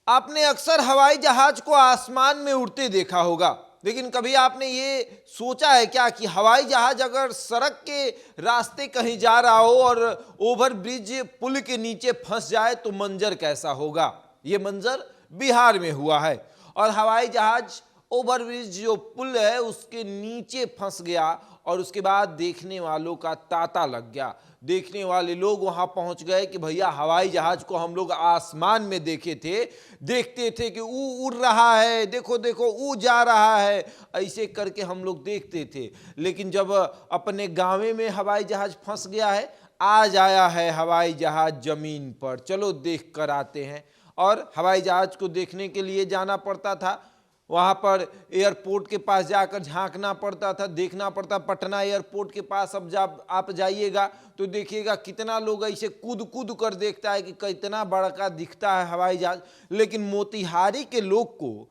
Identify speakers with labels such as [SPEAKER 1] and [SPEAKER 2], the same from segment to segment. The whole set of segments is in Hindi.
[SPEAKER 1] आपने अक्सर हवाई जहाज को आसमान में उड़ते देखा होगा, लेकिन कभी आपने ये सोचा है क्या कि हवाई जहाज अगर सड़क के रास्ते कहीं जा रहा हो और ओवर ब्रिज पुल के नीचे फंस जाए तो मंजर कैसा होगा। ये मंजर बिहार में हुआ है और हवाई जहाज ओवर ब्रिज जो पुल है उसके नीचे फंस गया और उसके बाद देखने वालों का तांता लग गया। देखने वाले लोग वहां पहुंच गए कि भैया हवाई जहाज को हम लोग आसमान में देखे थे, देखते थे कि ऊ उड़ रहा है, देखो देखो ऊ जा रहा है, ऐसे करके हम लोग देखते थे। लेकिन जब अपने गाँव में हवाई जहाज फंस गया है, आज आया है हवाई जहाज जमीन पर, चलो देख कर आते हैं। और हवाई जहाज को देखने के लिए जाना पड़ता था, वहाँ पर एयरपोर्ट के पास जाकर झांकना पड़ता था, देखना पड़ता। पटना एयरपोर्ट के पास अब जब आप जाइएगा तो देखिएगा कितना लोग ऐसे कूद कूद कर देखता है कि कितना बड़ा दिखता है हवाई जहाज। लेकिन मोतिहारी के लोग को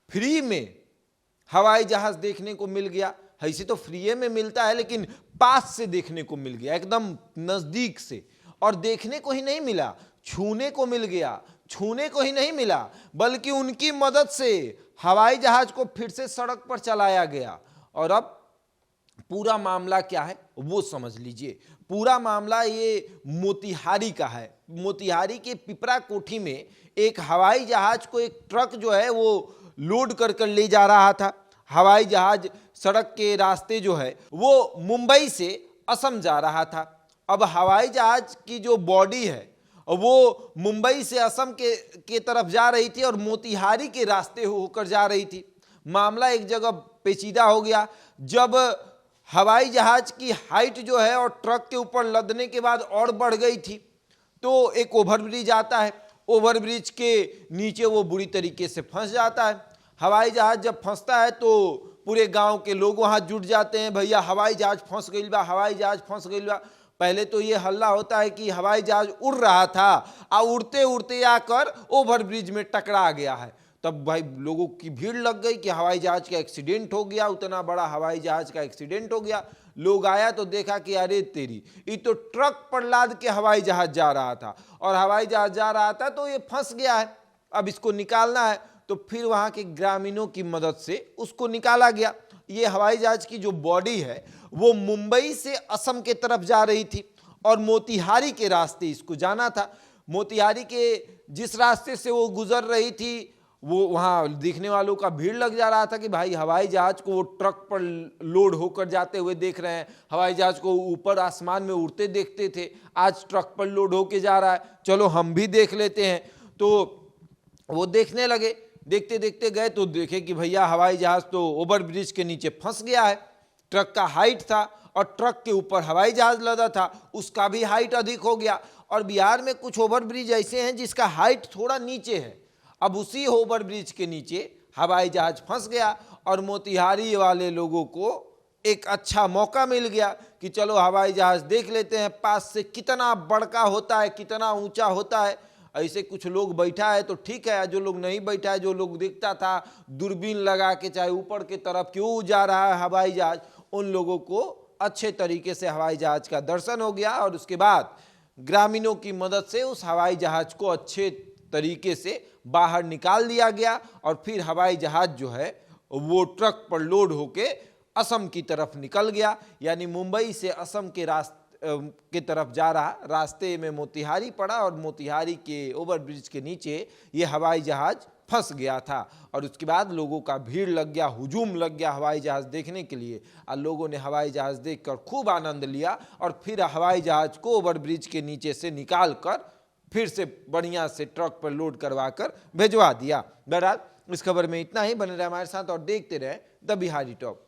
[SPEAKER 1] फ्री में हवाई जहाज देखने को मिल गया। ऐसे तो फ्री में मिलता है लेकिन पास से देखने को मिल गया, एकदम नजदीक से। और देखने को ही नहीं मिला, छूने को मिल गया। छूने को ही नहीं मिला बल्कि उनकी मदद से हवाई जहाज को फिर से सड़क पर चलाया गया। और अब पूरा मामला क्या है वो समझ लीजिए। पूरा मामला ये मोतिहारी का है। मोतिहारी के पिपरा कोठी में एक हवाई जहाज को एक ट्रक जो है वो लोड कर कर ले जा रहा था। हवाई जहाज सड़क के रास्ते जो है वो मुंबई से असम जा रहा था। अब हवाई जहाज की जो बॉडी है वो मुंबई से असम के तरफ जा रही थी और मोतिहारी के रास्ते होकर जा रही थी। मामला एक जगह पेचीदा हो गया जब हवाई जहाज की हाइट जो है और ट्रक के ऊपर लदने के बाद और बढ़ गई थी। तो एक ओवरब्रिज आता है, ओवरब्रिज के नीचे वो बुरी तरीके से फंस जाता है। हवाई जहाज जब फंसता है तो पूरे गांव के लोग वहां जुट जाते हैं, भैया हवाई जहाज फंस गई बा, हवाई जहाज फंस गई बा। पहले तो ये हल्ला होता है कि हवाई जहाज उड़ रहा था और उड़ते उड़ते आकर ओवरब्रिज में टकरा गया है। तब भाई लोगों की भीड़ लग गई कि हवाई जहाज का एक्सीडेंट हो गया, उतना बड़ा हवाई जहाज का एक्सीडेंट हो गया। लोग आया तो देखा कि अरे तेरी, ये तो ट्रक पर लाद के हवाई जहाज जा रहा था और हवाई जहाज जा रहा था तो ये फंस गया है, अब इसको निकालना है। तो फिर वहां के ग्रामीणों की मदद से उसको निकाला गया। ये हवाई जहाज की जो बॉडी है वो मुंबई से असम के तरफ जा रही थी और मोतिहारी के रास्ते इसको जाना था। मोतिहारी के जिस रास्ते से वो गुजर रही थी वो वहाँ देखने वालों का भीड़ लग जा रहा था कि भाई हवाई जहाज को वो ट्रक पर लोड होकर जाते हुए देख रहे हैं, हवाई जहाज को ऊपर आसमान में उड़ते देखते थे, आज ट्रक पर लोड होके जा रहा है, चलो हम भी देख लेते हैं। तो वो देखने लगे, देखते देखते गए तो देखे कि भैया हवाई जहाज तो ओवर ब्रिज के नीचे फंस गया है। ट्रक का हाइट था और ट्रक के ऊपर हवाई जहाज लदा था, उसका भी हाइट अधिक हो गया। और बिहार में कुछ ओवर ब्रिज ऐसे हैं जिसका हाइट थोड़ा नीचे है। अब उसी ओवर ब्रिज के नीचे हवाई जहाज फंस गया और मोतिहारी वाले लोगों को एक अच्छा मौका मिल गया कि चलो हवाई जहाज देख लेते हैं पास से, कितना बड़का होता है, कितना ऊंचा होता है। ऐसे कुछ लोग बैठा है तो ठीक है, जो लोग नहीं बैठा है, जो लोग देखता था दूरबीन लगा के चाहे ऊपर की तरफ क्यों जा रहा है हवाई जहाज, उन लोगों को अच्छे तरीके से हवाई जहाज का दर्शन हो गया। और उसके बाद ग्रामीणों की मदद से उस हवाई जहाज को अच्छे तरीके से बाहर निकाल दिया गया और फिर हवाई जहाज जो है वो ट्रक पर लोड होके असम की तरफ निकल गया। यानी मुंबई से असम के तरफ जा रहा रास्ते में मोतिहारी पड़ा और मोतिहारी के ओवरब्रिज के नीचे ये हवाई जहाज फंस गया था। और उसके बाद लोगों का भीड़ लग गया, हुजूम लग गया हवाई जहाज देखने के लिए और लोगों ने हवाई जहाज देखकर खूब आनंद लिया और फिर हवाई जहाज को ओवरब्रिज के नीचे से निकाल कर फिर से बढ़िया से ट्रक पर लोड करवा कर भिजवा दिया। बहरहाल इस खबर में इतना ही। बने रहे हमारे साथ और देखते रहे द बिहारी टॉप।